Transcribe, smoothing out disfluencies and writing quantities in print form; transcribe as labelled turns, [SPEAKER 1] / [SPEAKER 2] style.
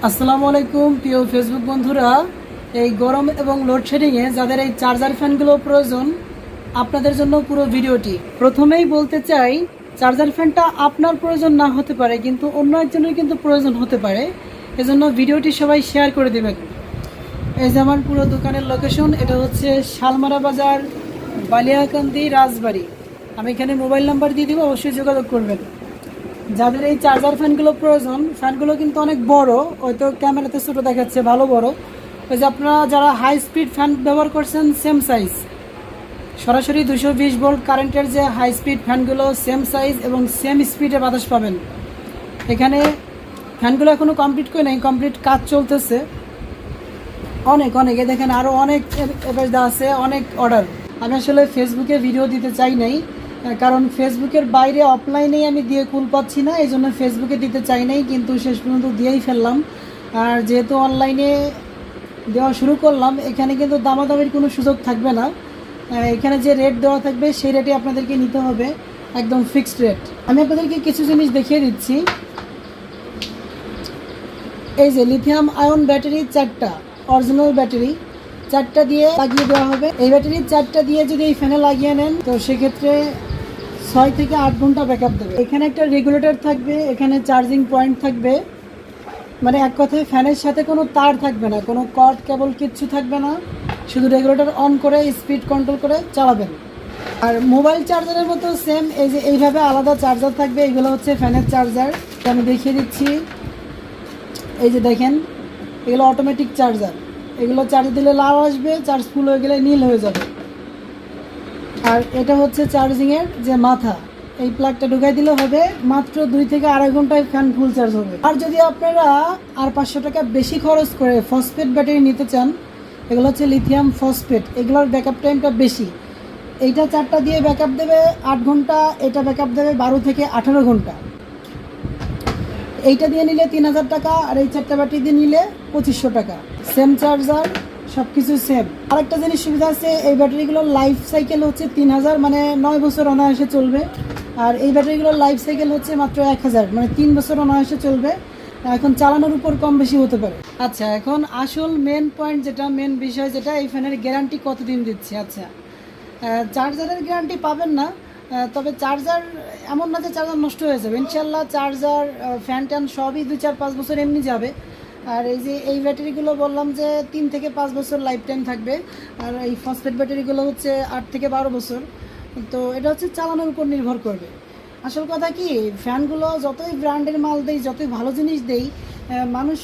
[SPEAKER 1] আসসালামু আলাইকুম প্রিয় ফেসবুক বন্ধুরা। এই গরম এবং লোডশেডিংয়ে যাদের এই চার্জার ফ্যানগুলো প্রয়োজন, আপনাদের জন্য পুরো ভিডিওটি। প্রথমেই বলতে চাই, চার্জার ফ্যানটা আপনার প্রয়োজন না হতে পারে, কিন্তু অন্য একজনের কিন্তু প্রয়োজন হতে পারে। এজন্য ভিডিওটি সবাই শেয়ার করে দেবেন। এই যে আমার পুরো দোকানের লোকেশন, এটা হচ্ছে শালমারা বাজার, বালিয়াকান্দি, রাজবাড়ি। আমি এখানে মোবাইল নাম্বার দিয়ে দিব, অবশ্যই যোগাযোগ করবেন। যাদের এই চার্জার ফ্যানগুলো প্রয়োজন, ফ্যানগুলো কিন্তু অনেক বড়, হয়তো ক্যামেরাতে ছোটো দেখাচ্ছে, ভালো বড়। ওই যে আপনারা যারা হাই স্পিড ফ্যান ব্যবহার করছেন, সেম সাইজ, সরাসরি 220 ভোল্ট কারেন্টের যে হাই স্পিড ফ্যানগুলো, সেম সাইজ এবং সেম স্পিডে বাতাস পাবেন। এখানে ফ্যানগুলো এখনও কমপ্লিট করে নেই, কমপ্লিট কাজ চলতেছে। অনেক এ দেখেন, আরও অনেক এবার আছে, অনেক অর্ডার। আমি আসলে ফেসবুকে ভিডিও দিতে চাই নাই, কারণ ফেসবুকের বাইরে অফলাইনেই আমি দিয়ে কুল পাচ্ছি না, এই জন্য ফেসবুকে দিতে চাই নাই, কিন্তু শেষ পর্যন্ত দিয়েই ফেললাম। আর যেহেতু অনলাইনে দেওয়া শুরু করলাম, এখানে কিন্তু দামাদামির কোনো সুযোগ থাকবে না। এখানে যে রেট দেওয়া থাকবে সেই রেটে আপনাদেরকে নিতে হবে, একদম ফিক্সড রেট। আমি আপনাদেরকে কিছু জিনিস দেখিয়ে দিচ্ছি। এই যে লিথিয়াম আয়ন ব্যাটারি 4টা, অরিজিনাল ব্যাটারি 4টা দিয়ে লাগিয়ে দেওয়া হবে। এই ব্যাটারি 4টা দিয়ে যদি এই ফ্যানে লাগিয়ে নেন, তো সেক্ষেত্রে 6 থেকে 8 ঘন্টা ব্যাকআপ দেবে। এখানে একটা রেগুলেটর থাকবে, এখানে চার্জিং পয়েন্ট থাকবে, মানে এক কথায় ফ্যানের সাথে কোনো তার থাকবে না, কোনো কর্ড কেবল কিচ্ছু থাকবে না, শুধু রেগুলেটর অন করে স্পিড কন্ট্রোল করে চালাবেন। আর মোবাইল চার্জারের মতো সেম এই যে এইভাবে আলাদা চার্জার থাকবে, এগুলো হচ্ছে ফ্যানের চার্জার। আমি দেখিয়ে দিচ্ছি। এই যে দেখেন, এগুলো অটোমেটিক চার্জার, এগুলো চার্জ দিলে লাল আসবে, চার্জ ফুল হয়ে গেলে নীল হয়ে যাবে। আর এটা হচ্ছে চার্জিংয়ের যে মাথা, এই প্লাগটা ঢুকাই দিলে হবে, মাত্র 2 থেকে 2.5 ঘন্টায় ফ্যান ফুল চার্জ হবে। আর যদি আপনারা আর 500 টাকা বেশি খরচ করে ফসফেট ব্যাটারি নিতে চান, এগুলো হচ্ছে লিথিয়াম ফসফেট, এগুলোর ব্যাকআপ টাইমটা বেশি। এইটা 4টা দিয়ে ব্যাকআপ দেবে 8 ঘন্টা, এটা ব্যাকআপ দেবে 12 থেকে 18 ঘন্টা। এইটা দিয়ে নিলে 3000 টাকা, আর এই 4টা ব্যাটারি দিয়ে নিলে 2500 টাকা। সেম চার্জার, সব কিছু সেম। আরেকটা জিনিস সুবিধা আছে, এই ব্যাটারিগুলোর লাইফ সাইকেল হচ্ছে 3000, মানে 9 বছর অনায়াসে চলবে। আর এই ব্যাটারিগুলোর লাইফ সাইকেল হচ্ছে মাত্র 1000, মানে 3 বছর অনায়াসে চলবে। এখন চালানোর উপর কম বেশি হতে পারে। আচ্ছা, এখন আসল মেন পয়েন্ট যেটা, মেন বিষয় যেটা, এই ফ্যানের গ্যারান্টি কতদিন দিচ্ছে। আচ্ছা, চার্জারের গ্যারান্টি পাবেন না, তবে চার্জার এমন না যে চার্জার নষ্ট হয়ে যাবে, ইনশাল্লাহ চার্জার ফ্যান ট্যান সবই 2-4-5 বছর এমনি যাবে। আর এই যে এই ব্যাটারিগুলো বললাম যে 3 থেকে 5 বছর লাইফ টাইম থাকবে, আর এই ফসফেট ব্যাটারিগুলো হচ্ছে 8 থেকে 12 বছর। তো এটা হচ্ছে চালানোর উপর নির্ভর করবে। আসল কথা কি, ফ্যানগুলো যতই ব্র্যান্ডের মাল দেই, যতই ভালো জিনিস দেই, মানুষ